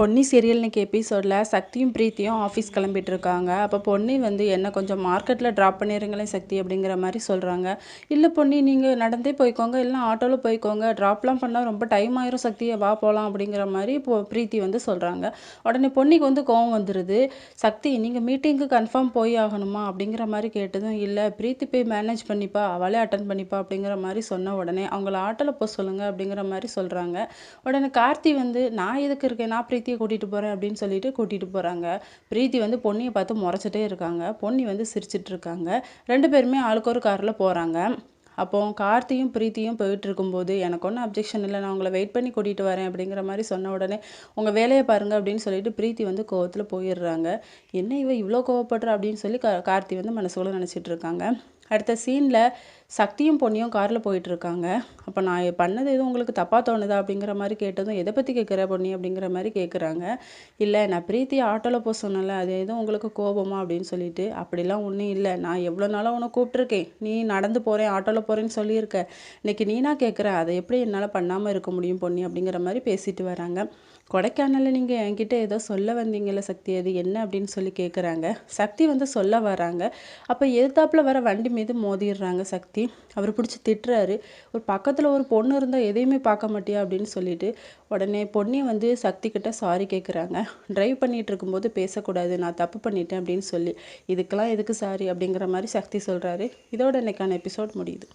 Ponni serial இன்னைக்கு எபிசோடில் சக்தியும் பிரீத்தியும் ஆஃபீஸ் கிளம்பிட்டு இருக்காங்க. அப்போ பொன்னி வந்து என்ன கொஞ்சம் மார்க்கெட்டில் ட்ராப் பண்ணிடுங்களேன் சக்தி அப்படிங்கிற மாதிரி சொல்கிறாங்க. இல்லை பொன்னி நீங்கள் நடந்தே போய்க்கோங்க, இல்லைனா ஆட்டோவில் போய்க்கோங்க, ட்ராப்லாம் பண்ணால் ரொம்ப டைம் ஆயிரும் சக்தியை, வா போகலாம் அப்படிங்கிற மாதிரி இப்போ பிரீத்தி வந்து சொல்கிறாங்க. உடனே பொன்னிக்கு வந்து கோவம் வந்துடுது. சக்தி நீங்கள் மீட்டிங்க்கு கன்ஃபார்ம் போய் ஆகணுமா அப்படிங்கிற மாதிரி கேட்டதும், இல்லை பிரீத்தி போய் மேனேஜ் பண்ணிப்பா, அவளே அட்டன் பண்ணிப்பா அப்படிங்கிற மாதிரி சொன்ன உடனே அவங்கள ஆட்டோவில் போக சொல்லுங்கள் அப்படிங்கிற மாதிரி சொல்கிறாங்க. உடனே கார்த்தி வந்து நான் எதுக்கு இருக்கேன், நான் பிரீத்தியை கூட்டிகிட்டு போகிறேன் அப்படின்னு சொல்லிட்டு கூட்டிகிட்டு போகிறாங்க. பிரீத்தி வந்து பொன்னியை பார்த்து முறைச்சிட்டே இருக்காங்க. பொன்னி வந்து சிரிச்சிட்டு இருக்காங்க. 2 பேருமே ஆளுக்கு ஒரு காரில் போகிறாங்க. அப்போ கார்த்தியும் பிரீத்தியும் போயிட்டு இருக்கும்போது, எனக்கு ஒன்றும் அப்ஜெக்ஷன் இல்லை, நான் உங்களை வெயிட் பண்ணி கூட்டிகிட்டு வரேன் அப்படிங்கிற மாதிரி சொன்ன உடனே, உங்கள் வேலையை பாருங்கள் அப்படின்னு சொல்லிட்டு பிரீத்தி வந்து கோவத்தில் போயிடுறாங்க. என்ன இவ இவ்வளோ கோவப்படுறா அப்படின்னு சொல்லி கார்த்தி வந்து மனசுக்குள்ள நினச்சிட்டு இருக்காங்க. அடுத்த சீனில் சக்தியும் பொன்னியும் காரில் போயிட்டுருக்காங்க. அப்போ நான் பண்ணது எதுவும் உங்களுக்கு தப்பாக தோணுதா அப்படிங்கிற மாதிரி கேட்டதும், எதை பற்றி கேட்குற பொன்னி அப்படிங்கிற மாதிரி கேட்குறாங்க. இல்லை நான் பிரீத்தியை ஆட்டோவில் போக சொன்னல, அது எதுவும் உங்களுக்கு கோபமா அப்படின்னு சொல்லிட்டு, அப்படிலாம் ஒன்றும் இல்லை, நான் எவ்வளோ நாளாக உன்னை கூப்பிட்ருக்கேன், நீ நடந்து போகிறேன் ஆட்டோவில் போகிறேன்னு சொல்லியிருக்க, இன்றைக்கி நீனா கேட்குற, அதை எப்படி என்னால் பண்ணாமல் இருக்க முடியும் பொன்னி அப்படிங்கிற மாதிரி பேசிட்டு வராங்க. கொடைக்கானலில் நீங்கள் என்கிட்ட ஏதோ சொல்ல வந்தீங்கல்ல சக்தி, அது என்ன அப்படின்னு சொல்லி கேட்குறாங்க. சக்தி வந்து சொல்ல வராங்க. அப்போ எதிர்த்தாப்புல வர வண்டி மீது மோதிடுறாங்க சக்தி. அவர் பிடிச்சி திட்டுறாரு. ஒரு பக்கத்தில் ஒரு பொண்ணு இருந்தால் எதையுமே பார்க்க மாட்டியா அப்படின்னு சொல்லிட்டு. உடனே பொண்ணி வந்து சக்தி கிட்ட சாரி கேட்குறாங்க. ட்ரைவ் பண்ணிகிட்டு இருக்கும்போது பேசக்கூடாது, நான் தப்பு பண்ணிட்டேன் அப்படின்னு சொல்லி. இதுக்கெல்லாம் எதுக்கு சாரி அப்படிங்கிற மாதிரி சக்தி சொல்கிறாரு. இதோட இன்னைக்கான எபிசோட் முடியுது.